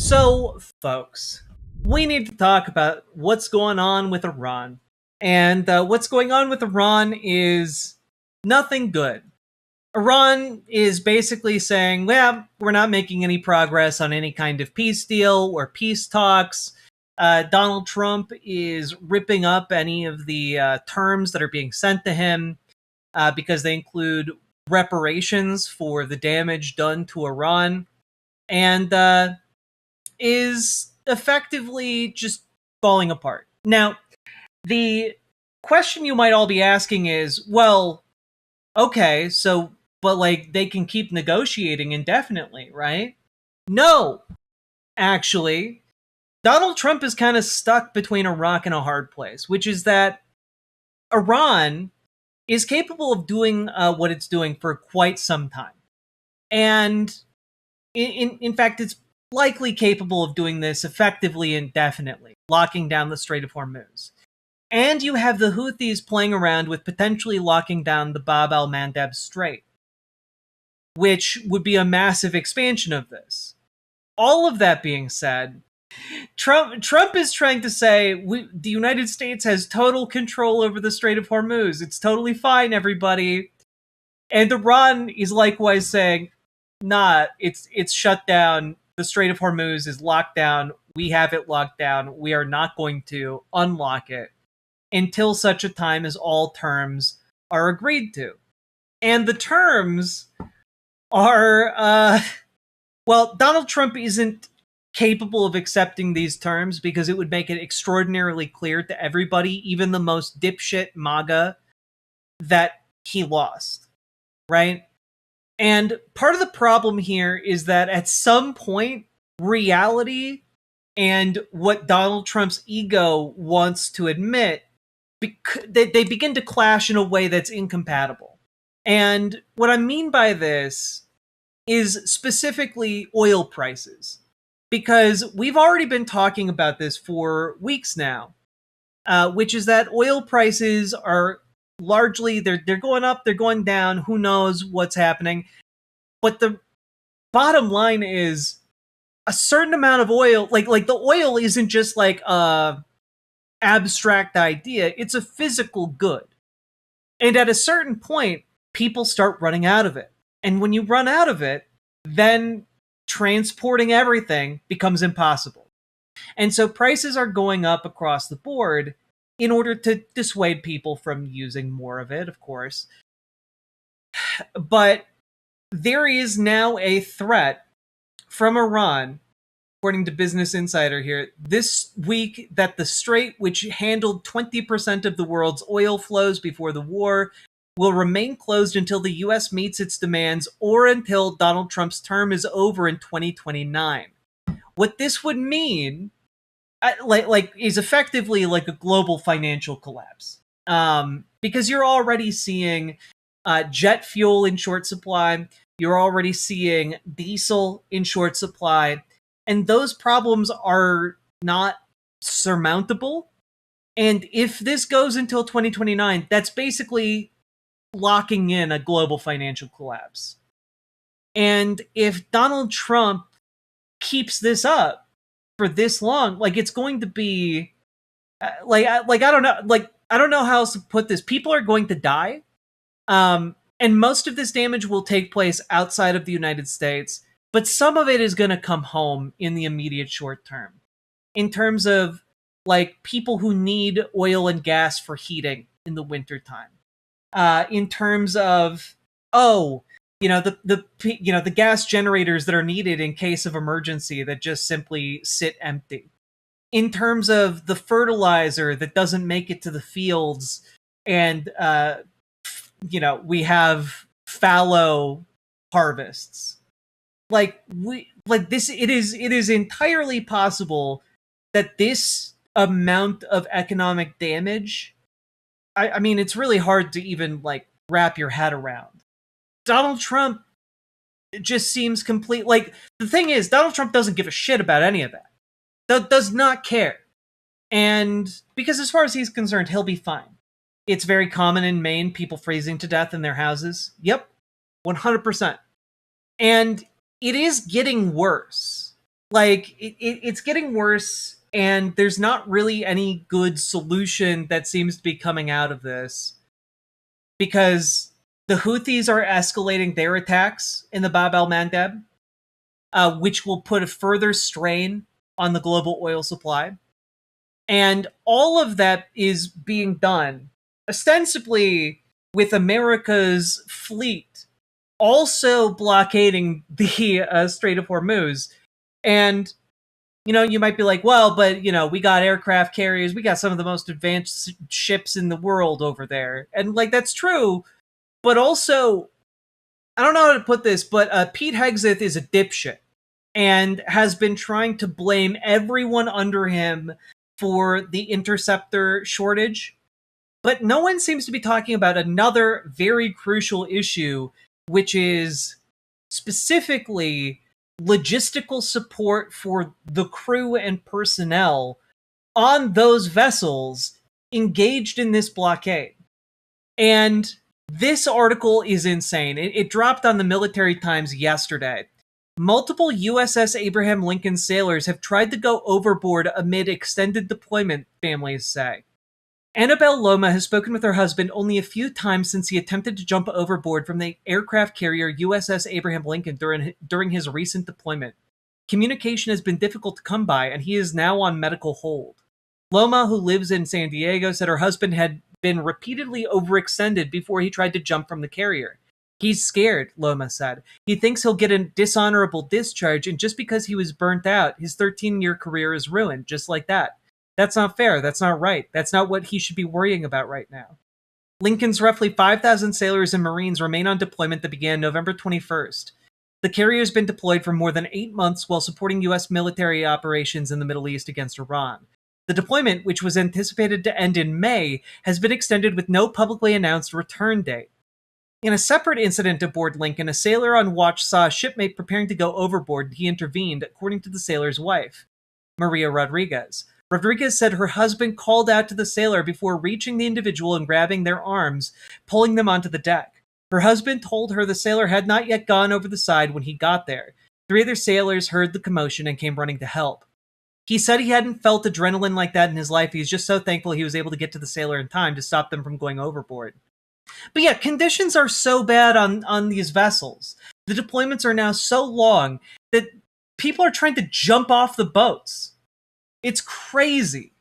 So, folks, we need to talk about what's going on with Iran. And what's going on with Iran is nothing good. Iran is basically saying, well, we're not making any progress on any kind of peace deal or peace talks. Donald Trump is ripping up any of the terms that are being sent to him because they include reparations for the damage done to Iran. And is effectively just falling apart. Now, the question you might all be asking is, well, okay, so, but like, they can keep negotiating indefinitely, right? No, actually. Donald Trump is kind of stuck between a rock and a hard place, which is that Iran is capable of doing what it's doing for quite some time. And in fact, it's likely capable of doing this effectively indefinitely, locking down the Strait of Hormuz. And you have the Houthis playing around with potentially locking down the Bab al-Mandeb Strait, which would be a massive expansion of this. All of that being said, Trump is trying to say the United States has total control over the Strait of Hormuz. It's totally fine, everybody. And Iran is likewise saying, nah, it's shut down. The Strait of Hormuz is locked down. We have it locked down. We are not going to unlock it until such a time as all terms are agreed to. And the terms are, well, Donald Trump isn't capable of accepting these terms because it would make it extraordinarily clear to everybody, even the most dipshit MAGA, that he lost, right? And part of the problem here is that at some point, reality and what Donald Trump's ego wants to admit, they begin to clash in a way that's incompatible. And what I mean by this is specifically oil prices, because we've already been talking about this for weeks now, which is that oil prices are largely they're going up, they're going down, who knows what's happening. But the bottom line is a certain amount of oil, like the oil isn't just like a abstract idea, it's a physical good. And at a certain point, people start running out of it. And when you run out of it, then transporting everything becomes impossible. And so prices are going up across the board in order to dissuade people from using more of it, of course. But there is now a threat from Iran, according to Business Insider here, this week that the strait, which handled 20% of the world's oil flows before the war, will remain closed until the US meets its demands or until Donald Trump's term is over in 2029. What this would mean, is effectively like a global financial collapse. Because you're already seeing jet fuel in short supply. You're already seeing diesel in short supply. And those problems are not surmountable. And if this goes until 2029, that's basically locking in a global financial collapse. And if Donald Trump keeps this up for this long, like it's going to be I don't know, I don't know how else to put this. People are going to die. And most of this damage will take place outside of the United States, but some of it is going to come home in the immediate short term. In terms of like people who need oil and gas for heating in the wintertime. In terms of, the gas generators that are needed in case of emergency that just simply sit empty. In terms of the fertilizer that doesn't make it to the fields and we have fallow harvests. It is entirely possible that this amount of economic damage, I mean, it's really hard to even wrap your head around. Donald Trump just seems complete. The thing is, Donald Trump doesn't give a shit about any of that. Does not care. And because as far as he's concerned, he'll be fine. It's very common in Maine, people freezing to death in their houses. Yep, 100%. And it is getting worse. Like it's getting worse, and there's not really any good solution that seems to be coming out of this, because the Houthis are escalating their attacks in the Bab el Mandeb, which will put a further strain on the global oil supply. And all of that is being done ostensibly with America's fleet also blockading the Strait of Hormuz. And, you might be like, well, but, we got aircraft carriers, we got some of the most advanced ships in the world over there. And, like, that's true. But also, I don't know how to put this, but Pete Hegseth is a dipshit and has been trying to blame everyone under him for the interceptor shortage. But no one seems to be talking about another very crucial issue, which is specifically logistical support for the crew and personnel on those vessels engaged in this blockade. And this article is insane. It dropped on the Military Times yesterday. Multiple USS Abraham Lincoln sailors have tried to go overboard amid extended deployment, families say. Annabelle Loma has spoken with her husband only a few times since he attempted to jump overboard from the aircraft carrier USS Abraham Lincoln during his recent deployment. Communication has been difficult to come by, and he is now on medical hold. Loma, who lives in San Diego, said her husband had been repeatedly overextended before he tried to jump from the carrier. He's scared, Loma said. He thinks he'll get a dishonorable discharge, and just because he was burnt out, his 13-year career is ruined, just like that. That's not fair. That's not right. That's not what he should be worrying about right now. Lincoln's roughly 5,000 sailors and Marines remain on deployment that began November 21st. The carrier has been deployed for more than 8 months while supporting U.S. military operations in the Middle East against Iran. The deployment, which was anticipated to end in May, has been extended with no publicly announced return date. In a separate incident aboard Lincoln, a sailor on watch saw a shipmate preparing to go overboard and he intervened, according to the sailor's wife, Maria Rodriguez. Rodriguez said her husband called out to the sailor before reaching the individual and grabbing their arms, pulling them onto the deck. Her husband told her the sailor had not yet gone over the side when he got there. 3 other sailors heard the commotion and came running to help. He said he hadn't felt adrenaline like that in his life. He's just so thankful he was able to get to the sailor in time to stop them from going overboard. But yeah, conditions are so bad on these vessels. The deployments are now so long that people are trying to jump off the boats. It's crazy.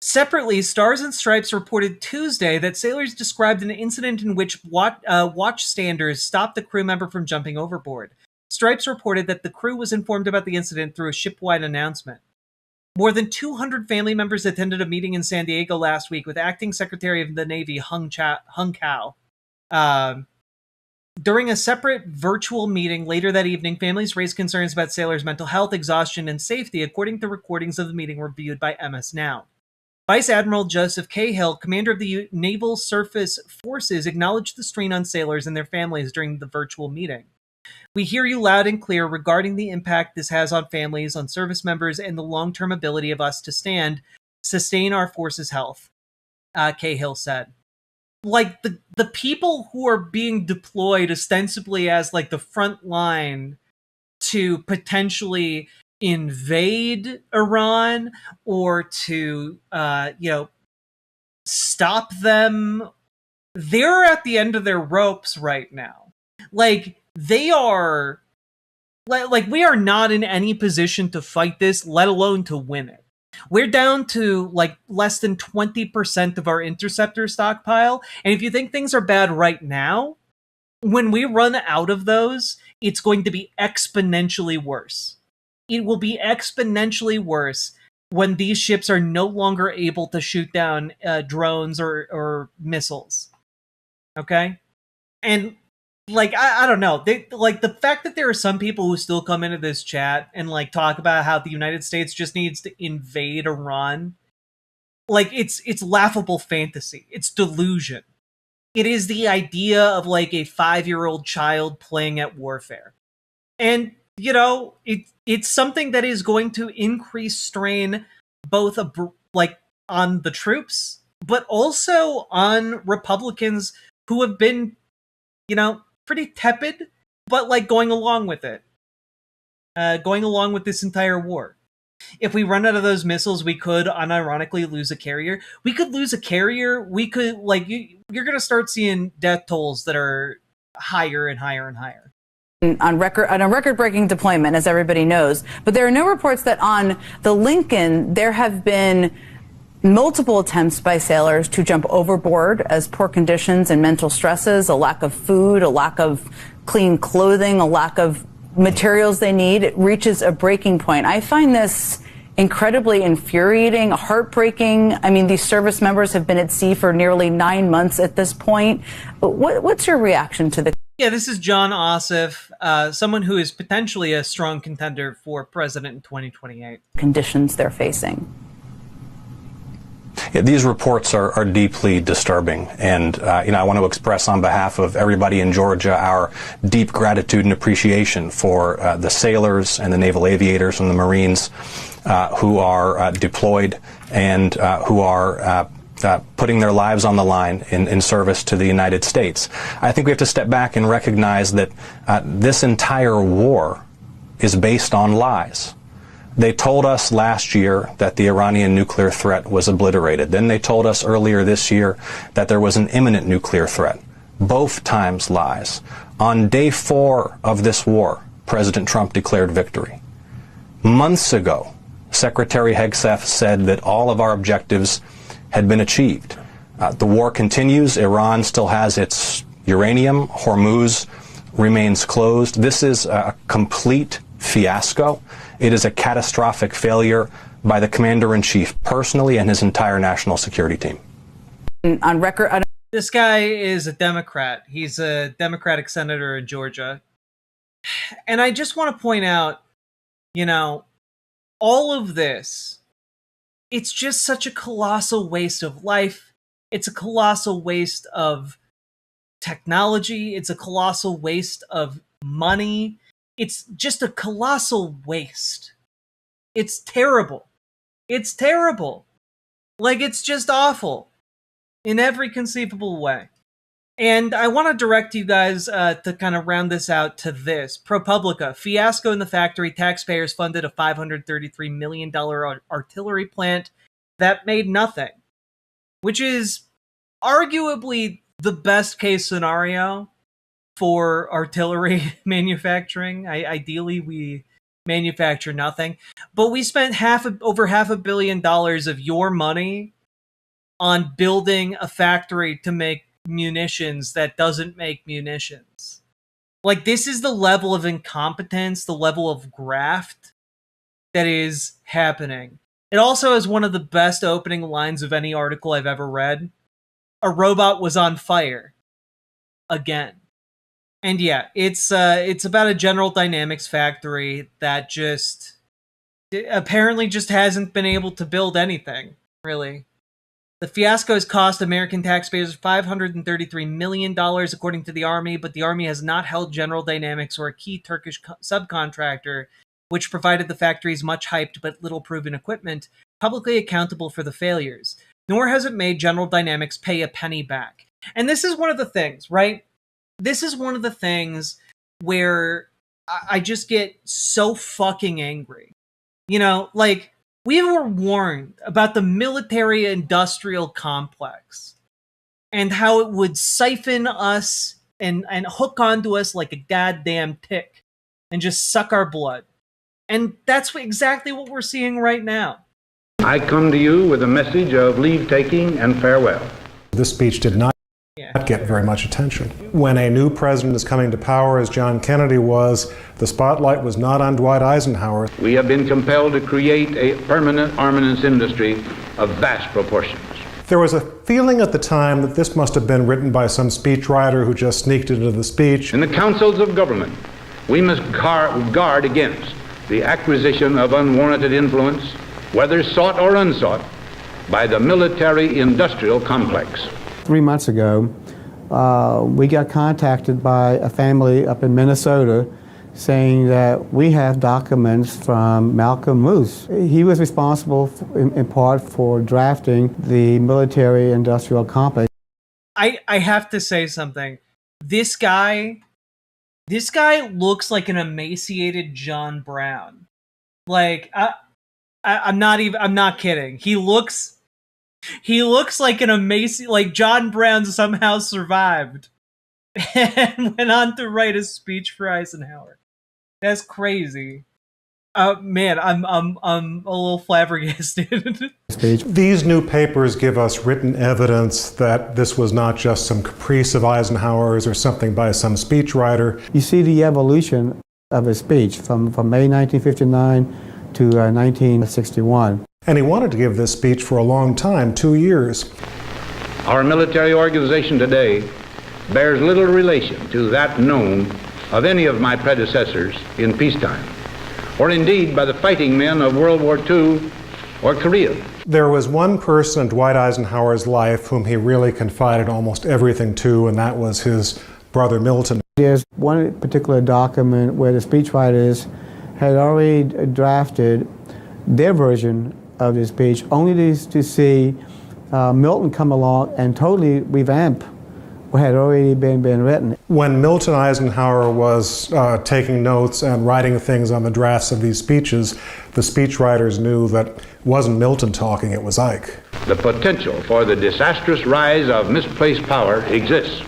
Separately, Stars and Stripes reported Tuesday that sailors described an incident in which watchstanders stopped a crew member from jumping overboard. Stripes reported that the crew was informed about the incident through a ship-wide announcement. More than 200 family members attended a meeting in San Diego last week with Acting Secretary of the Navy Hung Kao. During a separate virtual meeting later that evening, families raised concerns about sailors' mental health, exhaustion, and safety, according to recordings of the meeting reviewed by MS Now. Vice Admiral Joseph Cahill, commander of the Naval Surface Forces, acknowledged the strain on sailors and their families during the virtual meeting. We hear you loud and clear regarding the impact this has on families, on service members, and the long-term ability of us to sustain our forces' health, Cahill said. Like, the people who are being deployed ostensibly as, like, the front line to potentially invade Iran or to, stop them, they're at the end of their ropes right now. Like, they are, like, we are not in any position to fight this, let alone to win it. We're down to, like, less than 20% of our interceptor stockpile, and if you think things are bad right now, when we run out of those, it's going to be exponentially worse. It will be exponentially worse when these ships are no longer able to shoot down drones or missiles. Okay? And, like, I don't know. Like, the fact that there are some people who still come into this chat and, like, talk about how the United States just needs to invade Iran, like, it's laughable fantasy. It's delusion. It is the idea of, like, a 5-year-old child playing at warfare. And, it's something that is going to increase strain both, on the troops, but also on Republicans who have been, pretty tepid, but, like, going along with it. going along with this entire war. If we run out of those missiles, we could unironically lose a carrier. We could lose a carrier. We could, like, you're going to start seeing death tolls that are higher and higher and higher. On a record-breaking deployment, as everybody knows. But there are no reports that on the Lincoln there have been multiple attempts by sailors to jump overboard as poor conditions and mental stresses, a lack of food, a lack of clean clothing, a lack of materials they need. It reaches a breaking point. I find this incredibly infuriating, heartbreaking. I mean, these service members have been at sea for nearly 9 months at this point. What's your reaction to the... Yeah, this is John Ossoff, someone who is potentially a strong contender for president in 2028. ...conditions they're facing? Yeah, these reports are deeply disturbing, and I want to express on behalf of everybody in Georgia our deep gratitude and appreciation for the sailors and the naval aviators and the Marines who are deployed and who are putting their lives on the line in service to the United States. I think we have to step back and recognize that this entire war is based on lies. They told us last year that the Iranian nuclear threat was obliterated. Then they told us earlier this year that there was an imminent nuclear threat. Both times lies. On day 4 of this war, President Trump declared victory. Months ago, Secretary Hegseth said that all of our objectives had been achieved. The war continues. Iran still has its uranium. Hormuz remains closed. This is a complete fiasco. It is a catastrophic failure by the commander-in-chief personally and his entire national security team. On record, this guy is a Democrat. He's a Democratic senator in Georgia. And I just want to point out, all of this, it's just such a colossal waste of life. It's a colossal waste of technology. It's a colossal waste of money. It's just a colossal waste. It's terrible. It's terrible. Like, it's just awful in every conceivable way. And I want to direct you guys to kind of round this out to this. ProPublica, fiasco in the factory. Taxpayers funded a $533 million artillery plant that made nothing. Which is arguably the best case scenario for artillery manufacturing. Ideally, we manufacture nothing. But we spent over $500 million of your money on building a factory to make munitions that doesn't make munitions. Like, this is the level of incompetence, the level of graft that is happening. It also has one of the best opening lines of any article I've ever read. A robot was on fire. Again. And yeah, it's about a General Dynamics factory that apparently just hasn't been able to build anything, really. The fiasco has cost American taxpayers $533 million, according to the Army, but the Army has not held General Dynamics or a key Turkish subcontractor, which provided the factory's much-hyped but little-proven equipment, publicly accountable for the failures. Nor has it made General Dynamics pay a penny back. And this is one of the things, right? This is one of the things where I just get so fucking angry. Like, we were warned about the military-industrial complex and how it would siphon us and hook onto us like a goddamn tick and just suck our blood. And that's exactly what we're seeing right now. I come to you with a message of leave-taking and farewell. This speech did not get very much attention. When a new president is coming to power, as John Kennedy was, the spotlight was not on Dwight Eisenhower. We have been compelled to create a permanent armaments industry of vast proportions. There was a feeling at the time that this must have been written by some speechwriter who just sneaked into the speech. In the councils of government, we must guard against the acquisition of unwarranted influence, whether sought or unsought, by the military-industrial complex. 3 months ago, we got contacted by a family up in Minnesota saying that we have documents from Malcolm Moose. He was responsible in part for drafting the military-industrial complex. I have to say something. This guy This guy looks like an emaciated John Brown. Like, I'm not kidding. He looks like an like John Brown somehow survived and went on to write a speech for Eisenhower. That's crazy. Man, I'm a little flabbergasted. These new papers give us written evidence that this was not just some caprice of Eisenhower's or something by some speechwriter. You see the evolution of his speech from May 1959 to 1961. And he wanted to give this speech for a long time, 2 years. Our military organization today bears little relation to that known of any of my predecessors in peacetime, or indeed by the fighting men of World War II or Korea. There was one person in Dwight Eisenhower's life whom he really confided almost everything to, and that was his brother Milton. There's one particular document where the speechwriters had already drafted their version of the speech, only to see Milton come along and totally revamp what had already been written. When Milton Eisenhower was taking notes and writing things on the drafts of these speeches, the speechwriters knew that it wasn't Milton talking, it was Ike. The potential for the disastrous rise of misplaced power exists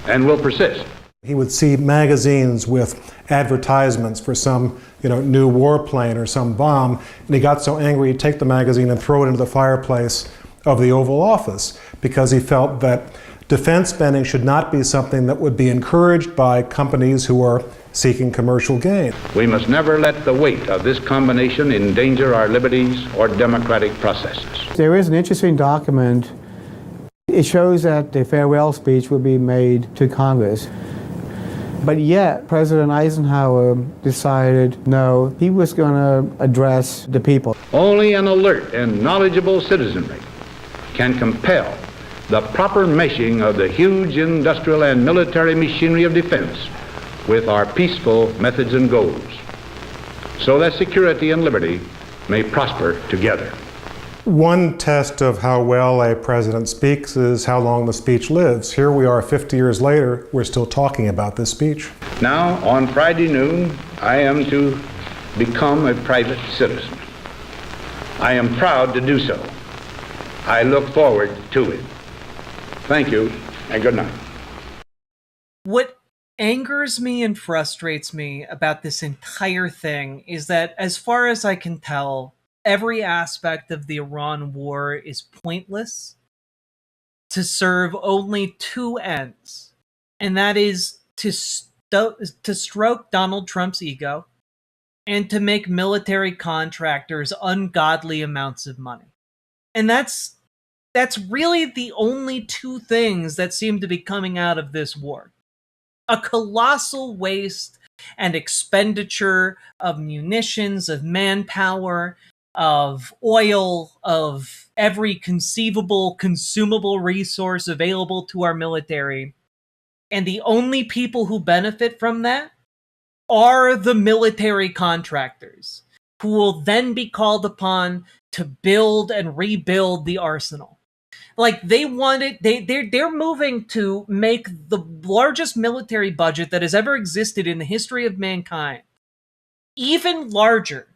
and will persist. He would see magazines with advertisements for some new warplane or some bomb, and he got so angry he'd take the magazine and throw it into the fireplace of the Oval Office because he felt that defense spending should not be something that would be encouraged by companies who are seeking commercial gain. We must never let the weight of this combination endanger our liberties or democratic processes. There is an interesting document. It shows that the farewell speech would be made to Congress. But yet, President Eisenhower decided no, he was going to address the people. Only an alert and knowledgeable citizenry can compel the proper meshing of the huge industrial and military machinery of defense with our peaceful methods and goals, so that security and liberty may prosper together. One test of how well a president speaks is how long the speech lives. Here we are 50 years later, we're still talking about this speech. Now, on Friday noon, I am to become a private citizen. I am proud to do so. I look forward to it. Thank you, and good night. What angers me and frustrates me about this entire thing is that, as far as I can tell, every aspect of the Iran war is pointless to serve only two ends, and that is to stroke Donald Trump's ego and to make military contractors ungodly amounts of money. And that's really the only two things that seem to be coming out of this war. A colossal waste and expenditure of munitions, of manpower, of oil, of every conceivable consumable resource available to our military. And the only people who benefit from that are the military contractors, who will then be called upon to build and rebuild the arsenal. Like, they're moving to make the largest military budget that has ever existed in the history of mankind even larger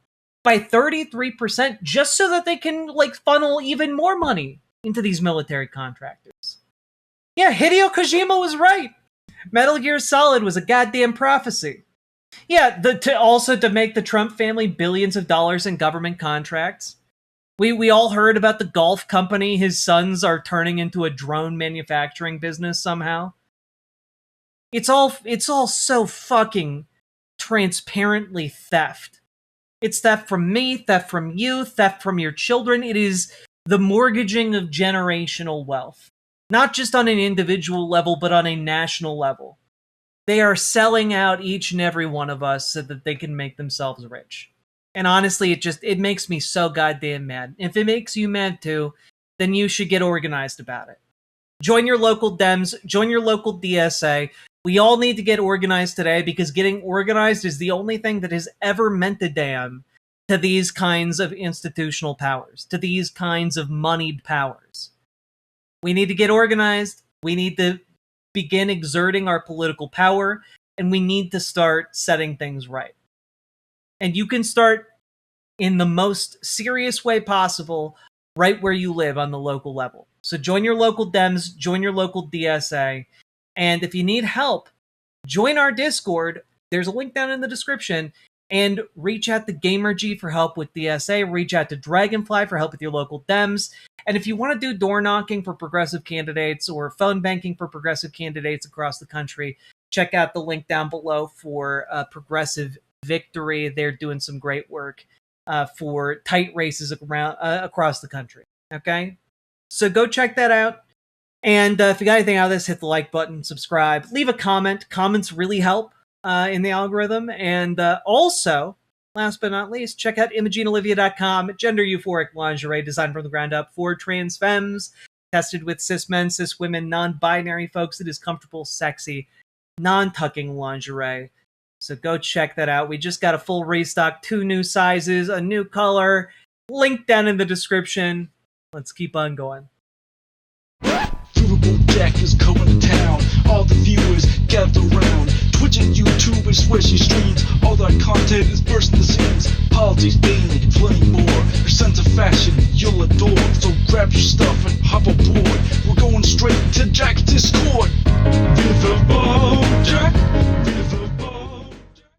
by 33%, just so that they can funnel even more money into these military contractors. Yeah, Hideo Kojima was right. Metal Gear Solid was a goddamn prophecy. Yeah, to make the Trump family billions of dollars in government contracts. We all heard about the golf company his sons are turning into a drone manufacturing business somehow. It's all so fucking transparently theft. It's theft from me, theft from you, theft from your children. It is the mortgaging of generational wealth. Not just on an individual level, but on a national level. They are selling out each and every one of us so that they can make themselves rich. And honestly, it makes me so goddamn mad. If it makes you mad too, then you should get organized about it. Join your local Dems, join your local DSA. We all need to get organized today, because getting organized is the only thing that has ever meant a damn to these kinds of institutional powers, to these kinds of moneyed powers. We need to get organized. We need to begin exerting our political power and we need to start setting things right. And you can start in the most serious way possible right where you live on the local level. So join your local Dems, join your local DSA, and if you need help, join our Discord. There's a link down in the description, and reach out to GamerG for help with DSA, reach out to Dragonfly for help with your local Dems, and if you want to do door knocking for progressive candidates or phone banking for progressive candidates across the country, check out the link down below for Progressive Victory. They're doing some great work for tight races around across the country. Okay? So go check that out. And if you got anything out of this, hit the like button, subscribe, leave a comment. Comments really help in the algorithm. And also, last but not least, check out ImogeneOlivia.com, gender euphoric lingerie designed from the ground up for trans femmes, tested with cis men, cis women, non-binary folks. It is comfortable, sexy, non-tucking lingerie. So go check that out. We just got a full restock, 2 new sizes, a new color, link down in the description. Let's keep on going. Riverboat Jack is coming to town. All the viewers gather round. Twitch and YouTube and swishy streams. All that content is bursting the seams. Politics, gaming, and plenty more. Your sense of fashion you'll adore. So grab your stuff and hop aboard. We're going straight to Jack's Discord.